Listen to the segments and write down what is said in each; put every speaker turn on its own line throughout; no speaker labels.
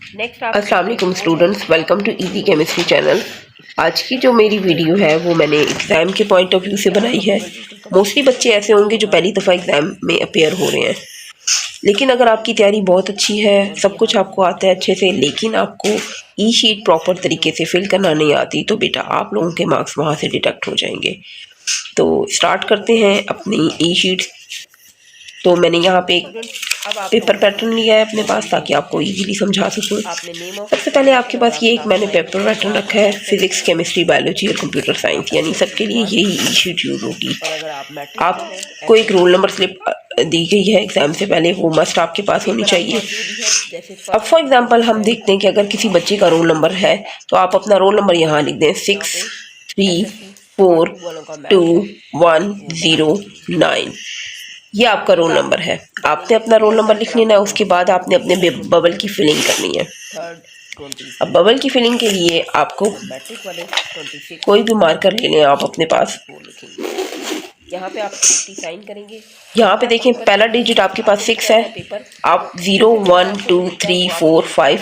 अस्सलाम वालेकुम students, welcome to easy chemistry channel. आज की जो मेरी वीडियो है वो मैंने एग्ज़ाम के पॉइंट ऑफ व्यू से बनाई है। मोस्टली बच्चे ऐसे होंगे जो पहली दफ़ा एग्ज़ाम में अपेयर हो रहे हैं, लेकिन अगर आपकी तैयारी बहुत अच्छी है, सब कुछ आपको आता है अच्छे से, लेकिन आपको ई शीट प्रॉपर तरीके से फिल करना नहीं आती, तो बेटा आप लोगों के मार्क्स वहाँ से डिडक्ट हो जाएंगे। तो स्टार्ट करते हैं अपनी ई शीट। तो मैंने यहाँ पे पेपर पैटर्न लिया है अपने पास ताकि आपको इजीली समझा सकूँ। सबसे पहले आपके पास ये एक मैंने पेपर पैटर्न रखा है, फिजिक्स, केमिस्ट्री, बायोलॉजी और कंप्यूटर साइंस, यानी सबके लिए यही ई शीट यूज होगी। आपको एक रोल नंबर स्लिप दी गई है एग्जाम से पहले, वो मस्ट आपके पास होनी चाहिए। अब फॉर एग्जांपल हम देखते हैं कि अगर किसी बच्चे का रोल नंबर है तो आप अपना रोल नंबर यहाँ लिख दें 634219। ये आपका रोल नंबर है। आपने अपना रोल नंबर लिख लेना है। उसके बाद आपने अपने बबल की फिलिंग करनी है। अब बबल की फिलिंग के लिए आपको कोई भी मार्कर ले लें आप अपने पास। यहाँ पे आप साइन करेंगे। यहाँ पे देखें पहला डिजिट आपके पास 6 है। आप 0 1 2 3 4 5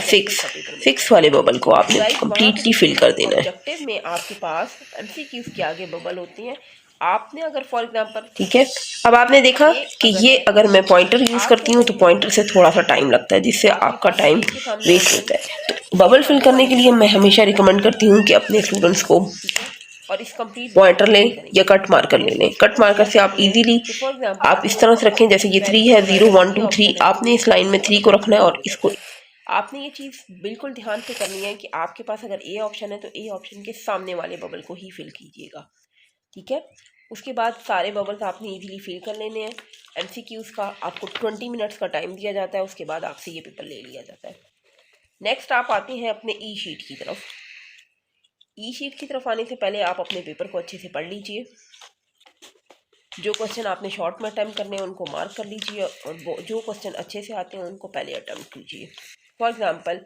6 वाले बबल को आपने कम्प्लीटली फिल कर देना है। ऑब्जेक्टिव में आपके पास एमसीक्यूज के आगे बबल होती हैं। आपने अगर फॉर एग्जांपल, ठीक है, अब आपने देखा कि ये अगर मैं पॉइंटर यूज़ करती हूँ तो पॉइंटर से थोड़ा सा टाइम लगता है, जिससे आपका टाइम वेस्ट होता है। तो बबल फिल करने के लिए मैं हमेशा रिकमेंड करती हूँ कि अपने स्टूडेंट्स को और इस कंप्लीट पॉइंटर लें या कट मार्कर ले लें। कट मार्कर से आप इजीली आप इस तरह से रखें, जैसे ये 3 है, 0 1 2 3, आपने इस लाइन में 3 को रखना है। और इसको आपने ये चीज़ बिल्कुल ध्यान से करनी है कि आपके पास अगर ए ऑप्शन है तो ए ऑप्शन के सामने वाले बबल को ही फिल कीजिएगा, ठीक है। उसके बाद सारे बबल्स आपने इजीली फिल कर लेने हैं। एमसीक्यूज का आपको 20 मिनट्स का टाइम दिया जाता है। उसके बाद आपसे ये पेपर ले लिया जाता है। नेक्स्ट आप आते हैं अपने ई शीट की तरफ। ई शीट की तरफ आने से पहले आप अपने पेपर को अच्छे से पढ़ लीजिए। जो क्वेश्चन आपने शॉर्ट में अटैम्प्ट करने हैं उनको मार्क कर लीजिए, और जो क्वेश्चन अच्छे से आते हैं उनको पहले अटैम्प्ट कीजिए। फॉर एग्जांपल,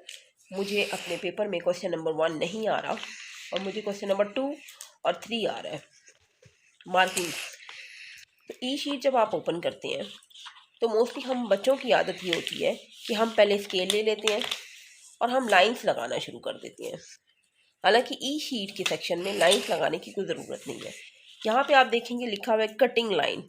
मुझे अपने पेपर में क्वेश्चन नंबर 1 नहीं आ रहा और मुझे क्वेश्चन नंबर 2 और 3 आ रहा है मार्किंग। तो ई शीट जब आप ओपन करते हैं तो मोस्टली हम बच्चों की आदत ये होती है कि हम पहले स्केल ले लेते हैं और हम लाइंस लगाना शुरू कर देते हैं। हालांकि ई शीट के सेक्शन में लाइंस लगाने की कोई ज़रूरत नहीं है। यहाँ पे आप देखेंगे लिखा हुआ है कटिंग लाइन।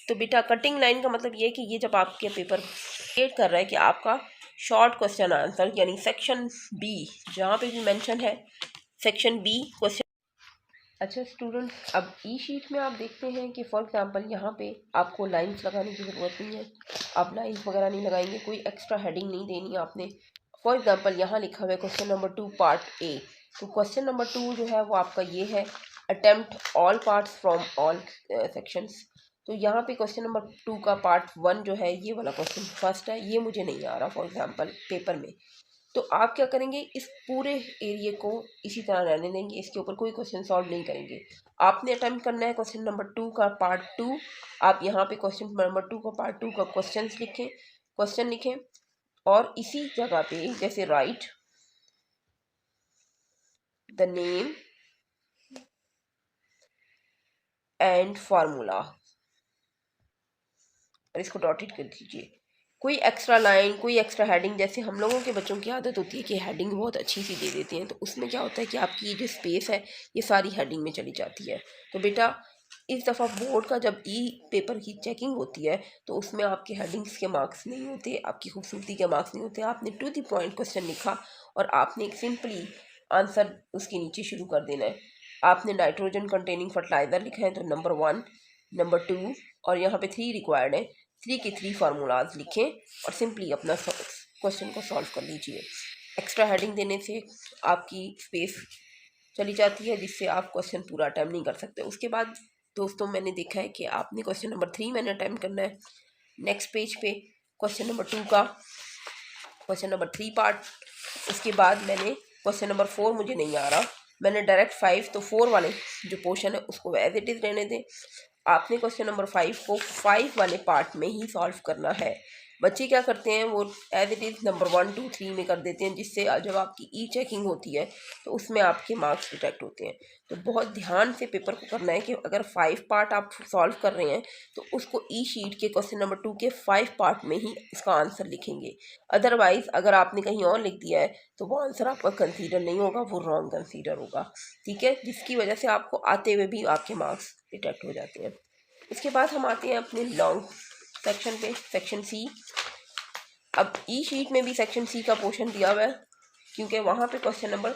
तो बेटा कटिंग लाइन का मतलब ये है कि ये जब आपके पेपर क्रिएट कर रहा है कि आपका शॉर्ट क्वेश्चन आंसर यानी सेक्शन बी, जहाँ पे भी मेंशन है सेक्शन बी क्वेश्चन। अच्छा स्टूडेंट, अब ई शीट में आप देखते हैं कि फॉर एग्जांपल यहाँ पे आपको लाइंस लगाने की ज़रूरत नहीं है। आप लाइंस वगैरह नहीं लगाएंगे, कोई एक्स्ट्रा हेडिंग नहीं देनी है आपने। फॉर एग्जांपल यहाँ लिखा हुआ है क्वेश्चन नंबर 2 पार्ट ए। तो क्वेश्चन नंबर 2 जो है वो आपका ये है, attempt all parts from all sections. तो यहाँ पे क्वेश्चन नंबर 2 का पार्ट 1 जो है, ये वाला क्वेश्चन फर्स्ट है, ये मुझे नहीं आ रहा फॉर एग्जांपल पेपर में। तो आप क्या करेंगे, इस पूरे एरिया को इसी तरह रहने देंगे, इसके ऊपर कोई क्वेश्चन सॉल्व नहीं करेंगे। आपने अटेम्प्ट करना है क्वेश्चन नंबर 2 का पार्ट 2। आप यहाँ पे क्वेश्चन नंबर 2 का पार्ट 2 का क्वेश्चन लिखें और इसी जगह पे जैसे right the name and formula, और इसको डॉटेड कर दीजिए। कोई एक्स्ट्रा लाइन, कोई एक्स्ट्रा हेडिंग, जैसे हम लोगों के बच्चों की आदत होती है कि हेडिंग बहुत अच्छी सी दे देते हैं, तो उसमें क्या होता है कि आपकी जो स्पेस है ये सारी हेडिंग में चली जाती है। तो बेटा इस दफ़ा बोर्ड का जब ई पेपर की चेकिंग होती है तो उसमें आपके हेडिंग्स के मार्क्स नहीं होते, आपकी खूबसूरती के मार्क्स नहीं होते। आपने टू द पॉइंट क्वेश्चन लिखा और आपने एक सिंपली आंसर उसके नीचे शुरू कर देना है। आपने नाइट्रोजन कंटेनिंग फर्टिलाइज़र लिखा है तो नंबर 1, नंबर 2 और यहाँ पे 3 रिक्वायर्ड है। 3 के 3 फार्मूलाज लिखें और सिंपली अपना क्वेश्चन को सॉल्व कर लीजिए। एक्स्ट्रा हेडिंग देने से आपकी स्पेस चली जाती है, जिससे आप क्वेश्चन पूरा अटैम्प्ट नहीं कर सकते। उसके बाद दोस्तों मैंने देखा है कि आपने क्वेश्चन नंबर 3 मैंने अटैम्प्ट करना है। नेक्स्ट पेज पे क्वेश्चन नंबर 2 का क्वेश्चन नंबर 3 पार्ट। उसके बाद मैंने क्वेश्चन नंबर 4 मुझे नहीं आ रहा, मैंने डायरेक्ट 5, तो 4 वाले जो पोर्शन है उसको एज इट इज़ रहने दें। आपने क्वेश्चन नंबर 5 को 5 वाले पार्ट में ही सॉल्व करना है। बच्चे क्या करते हैं, वो एज इट इज़ नंबर 1 2 3 में कर देते हैं, जिससे जब आपकी ई चेकिंग होती है तो उसमें आपके मार्क्स डिटेक्ट होते हैं। तो बहुत ध्यान से पेपर को करना है कि अगर 5 पार्ट आप सॉल्व कर रहे हैं तो उसको ई शीट के क्वेश्चन नंबर 2 के 5 पार्ट में ही उसका आंसर लिखेंगे। अदरवाइज़ अगर आपने कहीं और लिख दिया है तो वो आंसर आपका कंसीडर नहीं होगा, वो रॉन्ग कंसीडर होगा। ठीक है, जिसकी वजह से आपको आते हुए भी आपके मार्क्स डिटेक्ट हो जाते हैं। इसके बाद हम आते हैं अपने लॉन्ग सेक्शन पे, सेक्शन सी। अब ई शीट में भी सेक्शन सी का पोर्शन दिया हुआ है, क्योंकि वहाँ पे क्वेश्चन नंबर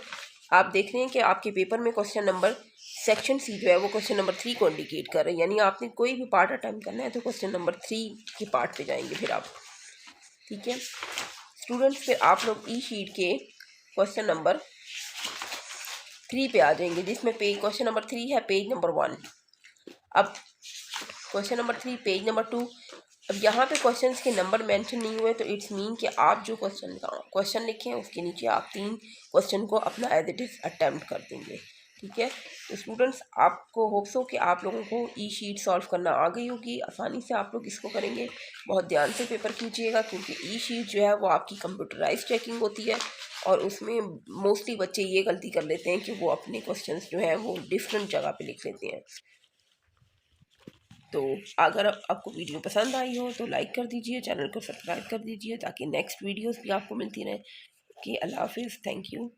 आप देख रहे हैं कि आपके पेपर में क्वेश्चन नंबर सेक्शन सी जो है वो क्वेश्चन नंबर 3 को इंडिकेट कर रहे हैं, यानी आपने कोई भी पार्ट अटेम्प्ट करना है तो क्वेश्चन नंबर 3 के पार्ट पे जाएंगे फिर आप। ठीक है स्टूडेंट्स, फिर आप लोग ई शीट के क्वेश्चन नंबर 3 पे आ जाएंगे, जिसमें क्वेश्चन नंबर 3 है पेज नंबर 1। अब क्वेश्चन नंबर 3 पेज नंबर 2। अब यहाँ पे क्वेश्चंस के नंबर मेंशन नहीं हुए तो इट्स मीन कि आप जो क्वेश्चन लिखे हैं उसके नीचे आप 3 क्वेश्चन को अपना एज इट इज़ अटेम्प्ट कर देंगे। ठीक है, तो स्टूडेंट्स आपको होप्स हो कि आप लोगों को ई शीट सॉल्व करना आ गई होगी, आसानी से आप लोग इसको करेंगे। बहुत ध्यान से पेपर कीजिएगा, क्योंकि ई शीट जो है वो आपकी कंप्यूटराइज चेकिंग होती है और उसमें मोस्टली बच्चे ये गलती कर लेते हैं कि वो अपने क्वेश्चंस जो हैं वो डिफरेंट जगह पे लिख लेते हैं। तो अगर आपको वीडियो पसंद आई हो तो लाइक कर दीजिए, चैनल को सब्सक्राइब कर दीजिए ताकि नेक्स्ट वीडियोस भी आपको मिलती रहें। कि अल्लाह हाफिज़, थैंक यू।